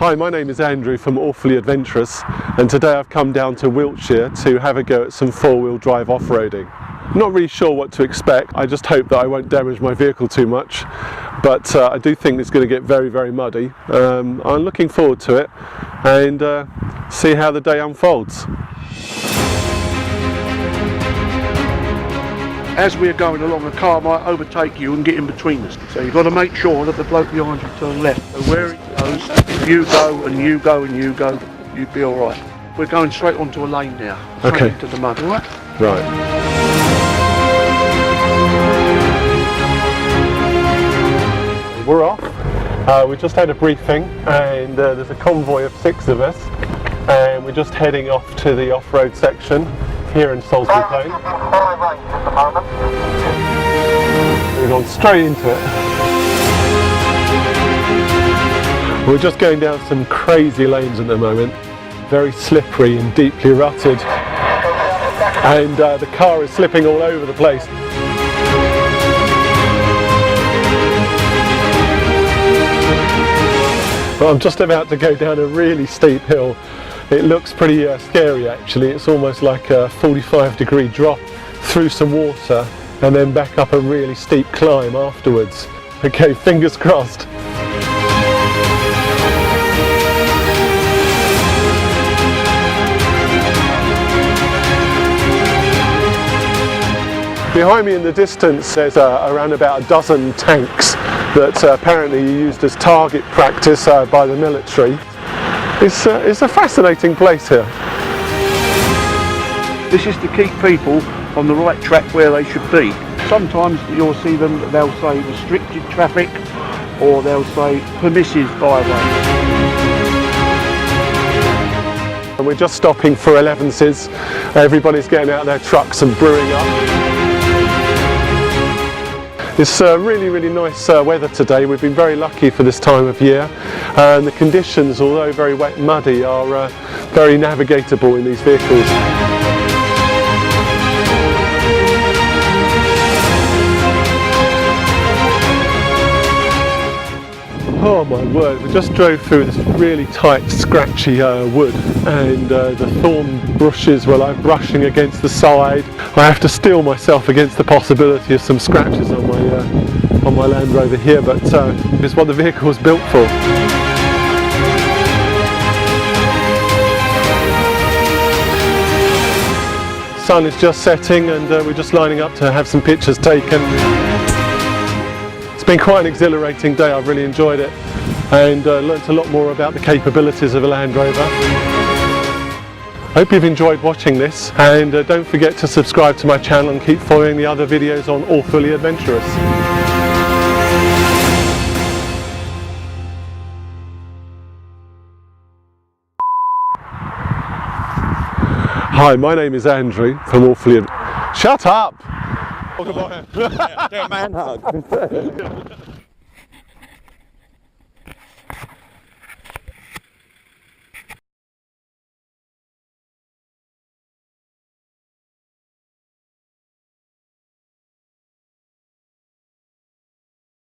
Hi, my name is Andrew from Adventurous, and today I've come down to Wiltshire to have a go at some four-wheel drive off-roading. I'm not really sure what to expect. I just hope that I won't damage my vehicle too much, but I do think it's going to get very, very muddy. I'm looking forward to it and see how the day unfolds. As we're going along, a car might overtake you and get in between us. So you've got to make sure that the bloke behind you turns left. So where it goes, if you go and you go and you go, you'd be all right. We're going straight onto a lane now, straight into the mud, all right? Right. We're off. We just had a briefing and there's a convoy of 6 of us and we're just heading off to the off-road section here in Salisbury Plains. We've gone straight into it. We're just going down some crazy lanes at the moment, very slippery and deeply rutted, and the car is slipping all over the place. Well, I'm just about to go down a really steep hill. It looks pretty scary actually. It's almost like a 45-degree drop through some water and then back up a really steep climb afterwards. Okay, fingers crossed. Behind me in the distance there's around about a dozen tanks that apparently are used as target practice by the military. It's a fascinating place here. This is to keep people on the right track where they should be. Sometimes you'll see them, they'll say restricted traffic or they'll say permissive byway. And we're just stopping for 11s. Everybody's getting out their trucks and brewing up. It's really, really nice weather today. We've been very lucky for this time of year, and the conditions, although very wet and muddy, are very navigatable in these vehicles. Oh my word, we just drove through this really tight, scratchy wood, and the thorn bushes were like brushing against the side. I have to steel myself against the possibility of some scratches on my Landrover here, but it's what the vehicle was built for. The sun is just setting and we're just lining up to have some pictures taken. It's been quite an exhilarating day. I've really enjoyed it and learnt a lot more about the capabilities of a Land Rover. Hope you've enjoyed watching this, and don't forget to subscribe to my channel and keep following the other videos on All Fully Adventurous. Hi, my name is Andrew from All Fully Adventurous. Shut up! Do a man hug.